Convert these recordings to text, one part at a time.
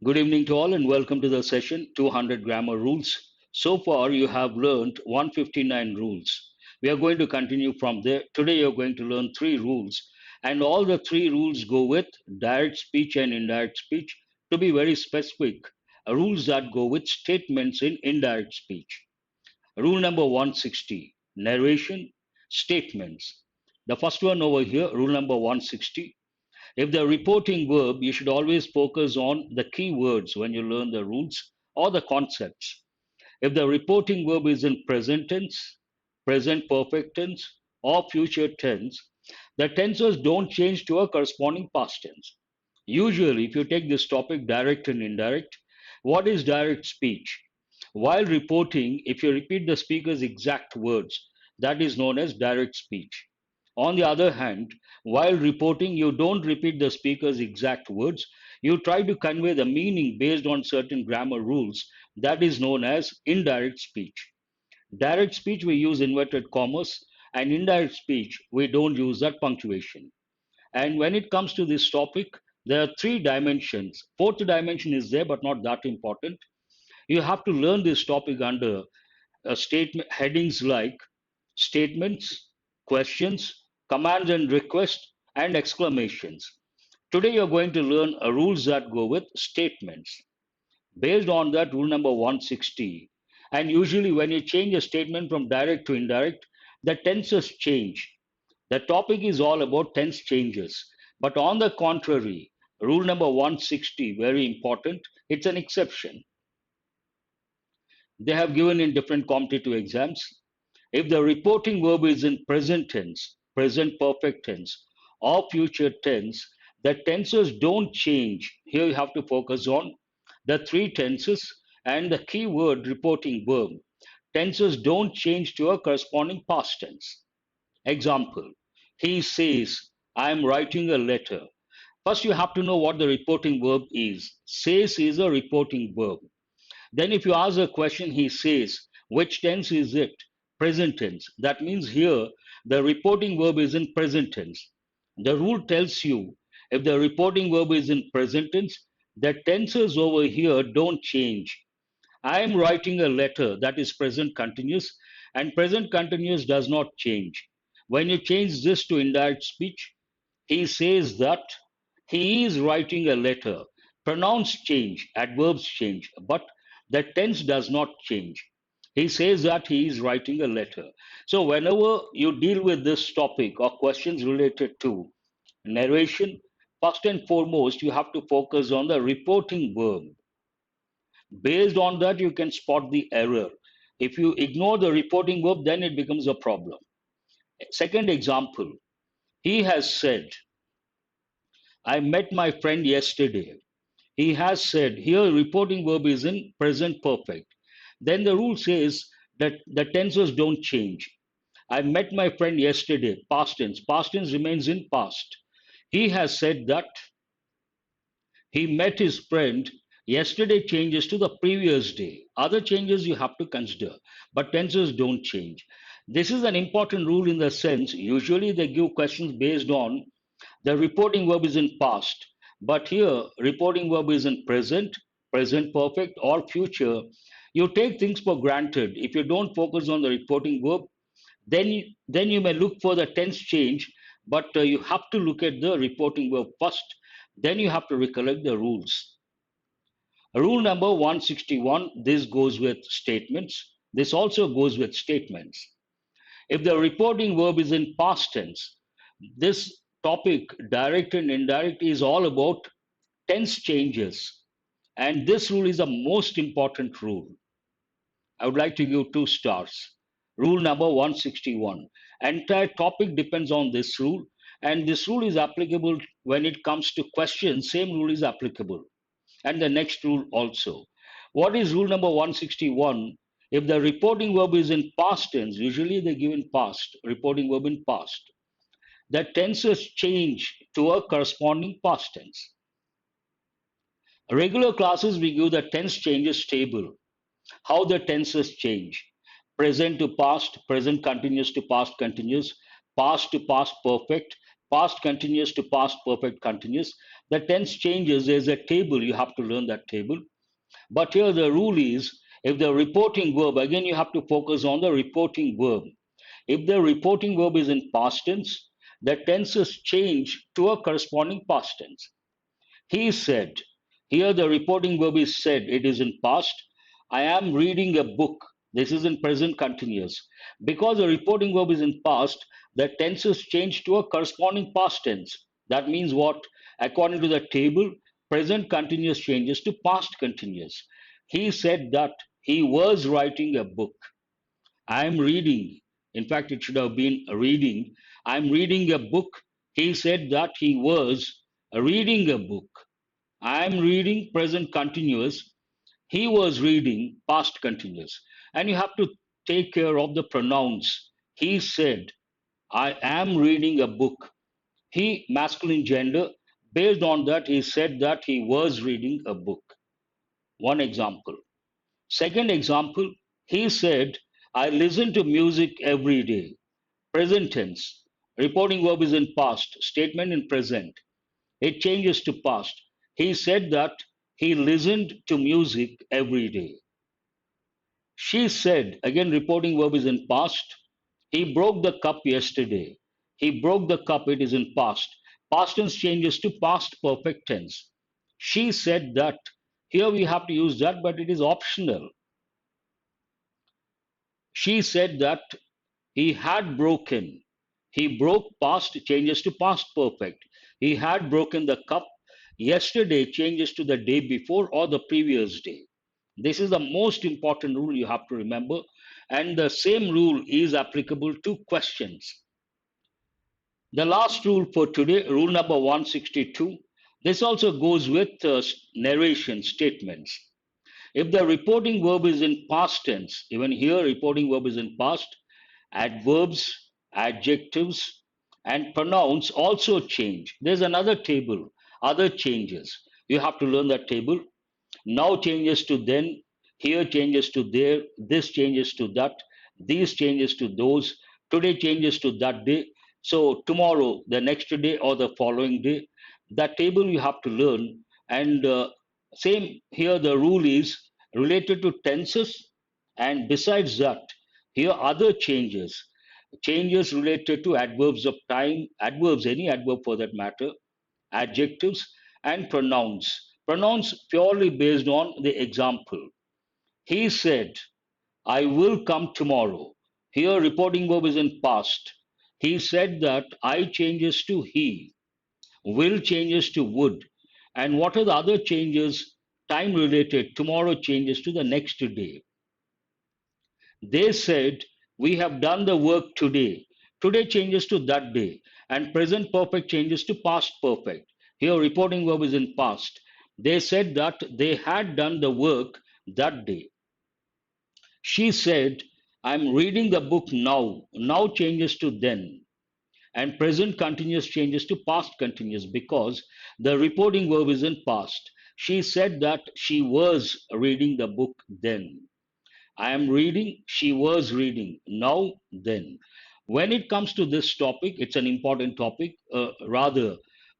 Good evening to all and welcome to the session 200 grammar rules. So far you have learned 159 rules. We are going to continue from there. Today you're going to learn three rules and all the three rules go with direct speech and indirect speech. To be very specific, rules that go with statements in indirect speech. Rule number 160, narration, statements. The first one over here, rule number 160. If the reporting verb, you should always focus on the key words when you learn the rules or the concepts. If the reporting verb is in present tense, present perfect tense, or future tense, the tenses don't change to a corresponding past tense. Usually, if you take this topic direct and indirect, what is direct speech? While reporting, if you repeat the speaker's exact words, that is known as direct speech. On the other hand, while reporting, you don't repeat the speaker's exact words. You try to convey the meaning based on certain grammar rules. That is known as indirect speech. Direct speech, we use inverted commas, and indirect speech, we don't use that punctuation. And when it comes to this topic, there are three dimensions. Fourth dimension is there, but not that important. You have to learn this topic under statement headings like statements, questions, commands and requests, and exclamations. Today you're going to learn rules that go with statements. Based on that, rule number 160. And usually, when you change a statement from direct to indirect, the tenses change. The topic is all about tense changes. But on the contrary, rule number 160, very important, it's an exception. They have given in different competitive exams. If the reporting verb is in present tense, present perfect tense, or future tense, the tenses don't change. Here you have to focus on the three tenses and the key word reporting verb. Tenses don't change to a corresponding past tense. Example, he says, I am writing a letter. First, you have to know what the reporting verb is. Says is a reporting verb. Then if you ask a question, he says, which tense is it? Present tense. That means here the reporting verb is in present tense. The rule tells you if the reporting verb is in present tense, the tenses over here don't change. I am writing a letter, that is present continuous, and present continuous does not change. When you change this to indirect speech, he says that he is writing a letter. Pronouns change, adverbs change, but the tense does not change. He says that he is writing a letter. So, whenever you deal with this topic or questions related to narration, first and foremost, you have to focus on the reporting verb. Based on that, you can spot the error. If you ignore the reporting verb, then it becomes a problem. Second example, he has said, I met my friend yesterday. He has said, here reporting verb is in present perfect. Then the rule says that the tenses don't change. I met my friend yesterday, past tense. Past tense remains in past. He has said that he met his friend. Yesterday changes to the previous day. Other changes you have to consider, but tenses don't change. This is an important rule in the sense, usually they give questions based on the reporting verb is in past, but here reporting verb is in present, present perfect, or future. You take things for granted. If you don't focus on the reporting verb, then you may look for the tense change, but you have to look at the reporting verb first. Then you have to recollect the rules. Rule number 161, this goes with statements. This also goes with statements. If the reporting verb is in past tense, this topic, direct and indirect, is all about tense changes. And this rule is the most important rule. I would like to give 2 stars. Rule number 161. Entire topic depends on this rule, and this rule is applicable when it comes to questions. Same rule is applicable, and the next rule also. What is rule number 161? If the reporting verb is in past tense, usually they give in past, reporting verb in past, the tenses change to a corresponding past tense. Regular classes, we give the tense changes table, how the tenses change. Present to past, present continuous to past continuous, past to past perfect, past continuous to past perfect continuous. The tense changes. There's a table. You have to learn that table. But here the rule is if the reporting verb, again, you have to focus on the reporting verb. If the reporting verb is in past tense, the tenses change to a corresponding past tense. He said. Here the reporting verb is said. It is in past. I am reading a book. This is in present continuous. Because the reporting verb is in past, the tenses change to a corresponding past tense. That means what? According to the table, present continuous changes to past continuous. He said that he was writing a book. I am reading. In fact, it should have been reading. I'm reading a book. He said that he was reading a book. I'm reading present continuous. He was reading past continuous. And you have to take care of the pronouns. He said, I am reading a book. He, masculine gender. Based on that, he said that he was reading a book. One example. Second example, he said, I listen to music every day. Present tense. Reporting verb is in past. Statement in present. It changes to past. He said that he listened to music every day. She said, again, reporting verb is in past. He broke the cup yesterday. He broke the cup, it is in past. Past tense changes to past perfect tense. She said that. Here we have to use that, but it is optional. She said that he had broken. He broke past changes to past perfect. He had broken the cup. Yesterday changes to the day before or the previous day. This is the most important rule you have to remember. And the same rule is applicable to questions. The last rule for today, rule number 162. This also goes with narration statements. If the reporting verb is in past tense, even here reporting verb is in past, adverbs, adjectives, and pronouns also change. There's another table, other changes. You have to learn that table. Now changes to then, here changes to there, this changes to that, these changes to those, today changes to that day. So tomorrow, the next day, or the following day, that table you have to learn. And same here, the rule is related to tenses. And besides that, here other changes, changes related to adverbs of time, adverbs, any adverb for that matter, adjectives, and pronouns. Pronouns purely based on the example. He said, I will come tomorrow. Here, reporting verb is in past. He said that I changes to he, will changes to would. And what are the other changes? Time related. Tomorrow changes to the next day. They said, we have done the work today. Today changes to that day. And present perfect changes to past perfect. Here, reporting verb is in past. They said that they had done the work that day. She said, I'm reading the book now. Now changes to then. And present continuous changes to past continuous because the reporting verb is in past. She said that she was reading the book then. I am reading, she was reading, now, then. When it comes to this topic, it's an important topic, rather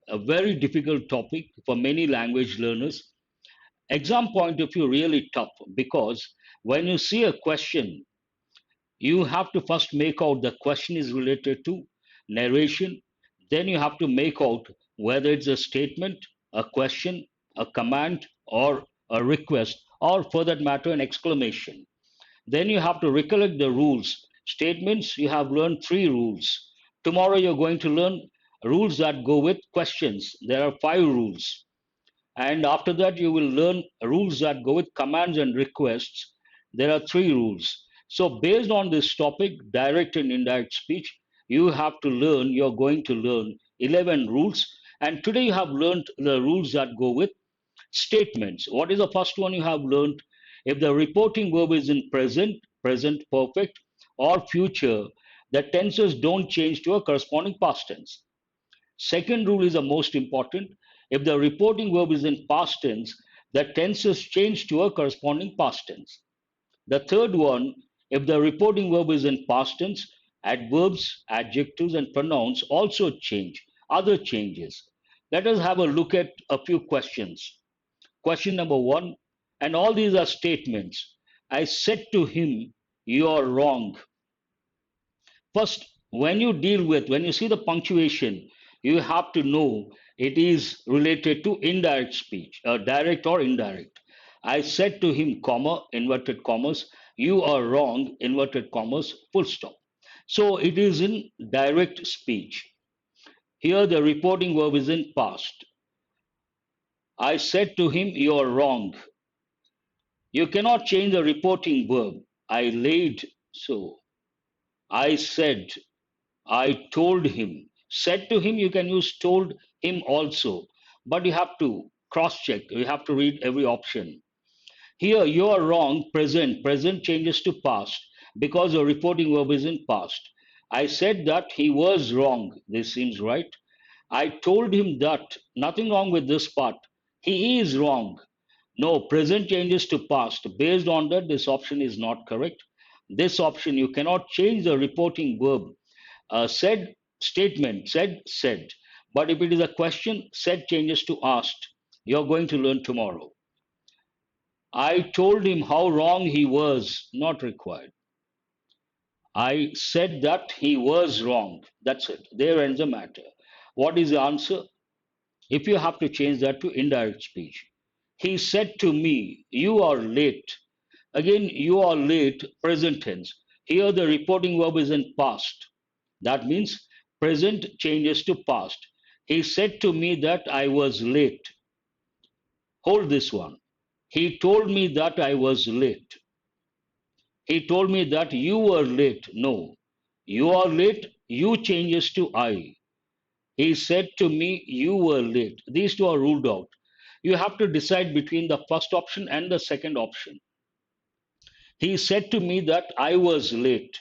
a very difficult topic for many language learners. Exam point of view, really tough because when you see a question, you have to first make out the question is related to narration. Then you have to make out whether it's a statement, a question, a command, or a request, or for that matter, an exclamation. Then you have to recollect the rules. Statements, you have learned three rules. Tomorrow you're going to learn rules that go with questions. There are five rules. And after that, you will learn rules that go with commands and requests. There are three rules. So, based on this topic, direct and indirect speech, you have to learn, you're going to learn 11 rules. And today you have learned the rules that go with statements. What is the first one you have learned? If the reporting verb is in present, present perfect, or future, the tenses don't change to a corresponding past tense. Second rule is the most important. If the reporting verb is in past tense, the tenses change to a corresponding past tense. The third one, if the reporting verb is in past tense, adverbs, adjectives, and pronouns also change. other changes. Let us have a look at a few questions. Question number one, and all these are statements. I said to him, "You are wrong." First, when you see the punctuation, you have to know it is related to indirect speech, direct or indirect. I said to him, comma, inverted commas, "You are wrong," inverted commas, full stop. So it is in direct speech. Here the reporting verb is in past. I said to him, "You are wrong." You cannot change the reporting verb. I laid so. I said, I told him. Said to him, you can use told him also, but you have to cross check. You have to read every option. Here, you are wrong, present. Present changes to past because the reporting verb is in past. I said that he was wrong. This seems right. I told him that. Nothing wrong with this part. He is wrong. No, present changes to past. Based on that, this option is not correct. This option, you cannot change the reporting verb. Said statement, said. But if it is a question, said changes to asked. You're going to learn tomorrow. I told him how wrong he was, not required. I said that he was wrong. That's it. There ends the matter. What is the answer? If you have to change that to indirect speech. He said to me, "You are late." Again, "you are late," present tense. Here the reporting verb is in past. That means present changes to past. He said to me that I was late. Hold this one. He told me that I was late. He told me that you were late. No. You are late, you changes to I. He said to me, "You were late." These two are ruled out. You have to decide between the first option and the second option. He said to me that I was late.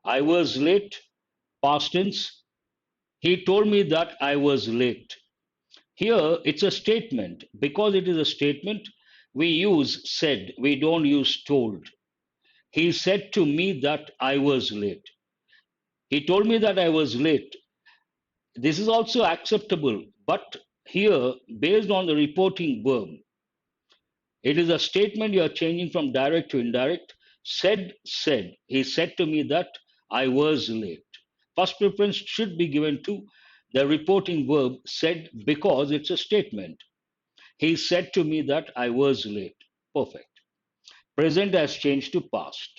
I was late, past tense. He told me that I was late. Here it's a statement. Because it is a statement, we use said, we don't use told. He said to me that I was late. He told me that I was late. This is also acceptable, but here, based on the reporting verb, it is a statement you are changing from direct to indirect. Said. He said to me that I was late. First preference should be given to the reporting verb said because it's a statement. He said to me that I was late. Perfect. Present has changed to past.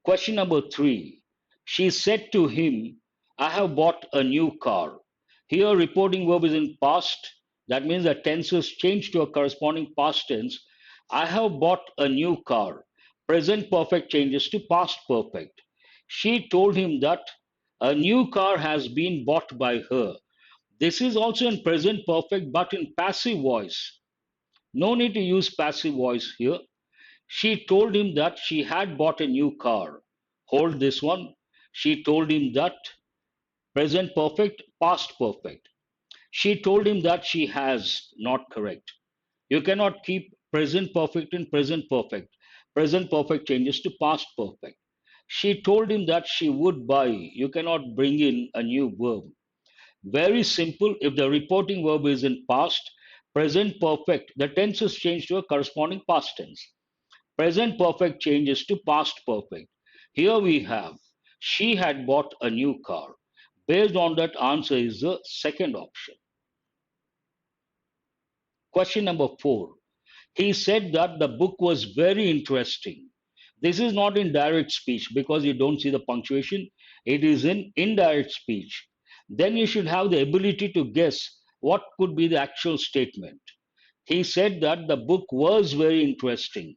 Question number three. She said to him, "I have bought a new car." Here, reporting verb is in past. That means the tense is changed to a corresponding past tense. I have bought a new car. Present perfect changes to past perfect. She told him that a new car has been bought by her. This is also in present perfect but in passive voice. No need to use passive voice here. She told him that she had bought a new car. Hold this one. She told him that present perfect, past perfect. She told him that she has, not correct. You cannot keep present perfect in present perfect. Present perfect changes to past perfect. She told him that she would buy. You cannot bring in a new verb. Very simple. If the reporting verb is in past, present perfect, the tense is changed to a corresponding past tense. Present perfect changes to past perfect. Here we have, she had bought a new car. Based on that, answer is the second option. Question number four. He said that the book was very interesting. This is not in direct speech because you don't see the punctuation. It is in indirect speech. Then you should have the ability to guess what could be the actual statement. He said that the book was very interesting.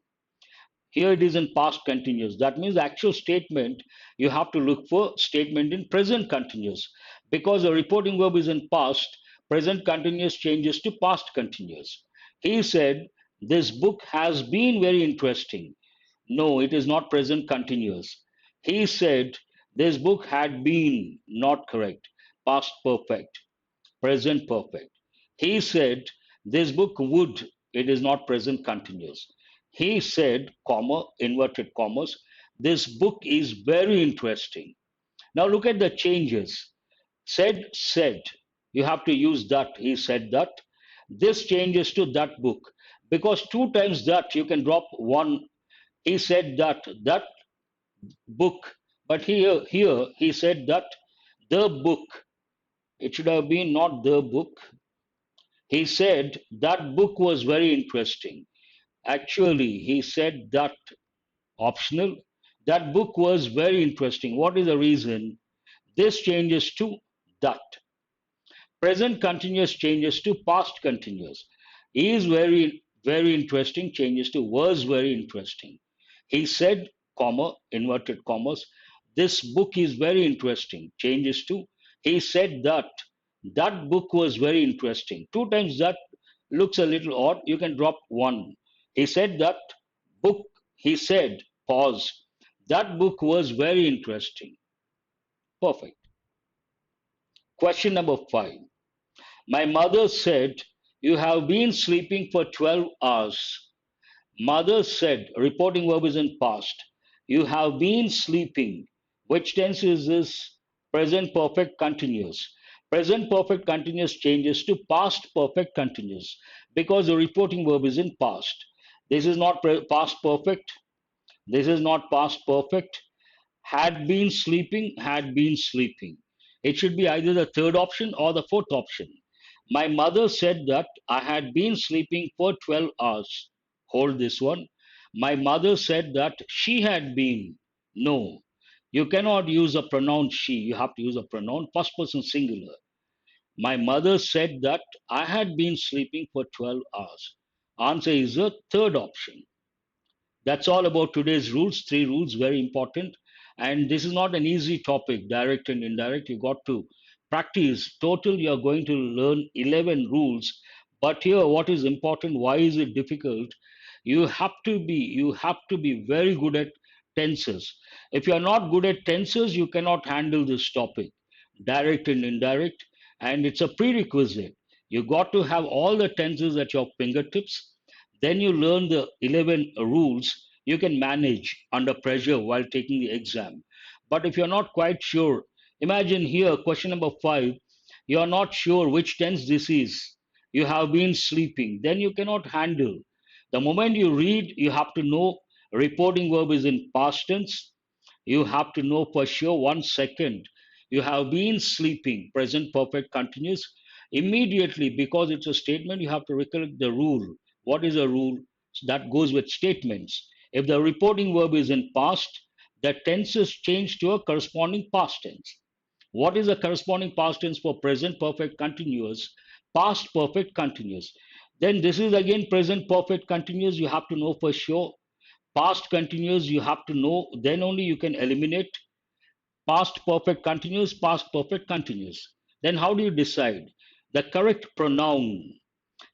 Here it is in past continuous. That means the actual statement, you have to look for statement in present continuous. Because the reporting verb is in past, present continuous changes to past continuous. He said, "This book has been very interesting." No, it is not present continuous. He said, "This book had been," not correct. Past perfect, present perfect. He said, "This book would," it is not present continuous. He said, comma, inverted commas, "This book is very interesting." Now look at the changes. Said. You have to use that. He said that. This changes to that book. Because two times that you can drop one. He said that book. But here he said that the book. It should have been not the book. He said that book was very interesting. Actually, he said that optional. That book was very interesting. What is the reason? This changes to that. Present continuous changes to past continuous. Is very interesting changes to was very interesting. He said, comma, inverted commas, this book is very interesting changes to he said that book was very interesting. Two times that looks a little odd. You can drop one. He said that book, he said, pause. That book was very interesting. Perfect. Question number 5. My mother said, you have been sleeping for 12 hours. Mother said, reporting verb is in past. You have been sleeping. Which tense is this? Present perfect continuous. Present perfect continuous changes to past perfect continuous because the reporting verb is in past. This is not past perfect. This is not past perfect. Had been sleeping. It should be either the third option or the fourth option. My mother said that I had been sleeping for 12 hours. Hold this one. My mother said that she had been. No, you cannot use a pronoun she. You have to use a pronoun first person singular. My mother said that I had been sleeping for 12 hours. Answer is the third option. That's all about today's rules. Three rules, very important. And this is not an easy topic, direct and indirect. You got to practice. Total, you're going to learn 11 rules. But here, what is important? Why is it difficult? You have to be very good at tenses. If you are not good at tenses, you cannot handle this topic, direct and indirect. And it's a prerequisite. You got to have all the tenses at your fingertips, then you learn the 11 rules. You can manage under pressure while taking the exam. But if you're not quite sure, imagine here, question number 5, you're not sure which tense this is. You have been sleeping, then you cannot handle. The moment you read, you have to know reporting verb is in past tense. You have to know for sure 1 second. You have been sleeping, present perfect continuous. Immediately, because it's a statement, you have to recollect the rule. What is a rule? That goes with statements. If the reporting verb is in past, the tense is changed to a corresponding past tense. What is the corresponding past tense for present perfect continuous? Past perfect continuous. Then this is again present perfect continuous. You have to know for sure. Past continuous, you have to know. Then only you can eliminate past perfect continuous, past perfect continuous. Then how do you decide? The correct pronoun.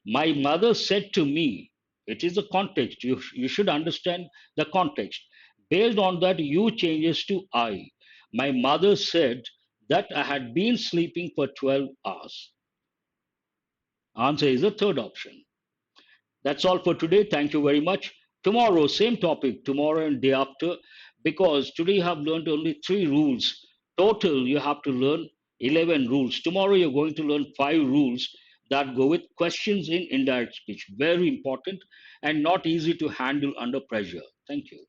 My mother said to me, it is a context. You should understand the context. Based on that, you changes to I. My mother said that I had been sleeping for 12 hours. Answer is the third option. That's all for today. Thank you very much. Tomorrow, same topic, tomorrow and day after, because today you have learned only 3 rules. Total, you have to learn 11 rules. Tomorrow, you're going to learn 5 rules that go with questions in indirect speech. Very important and not easy to handle under pressure. Thank you.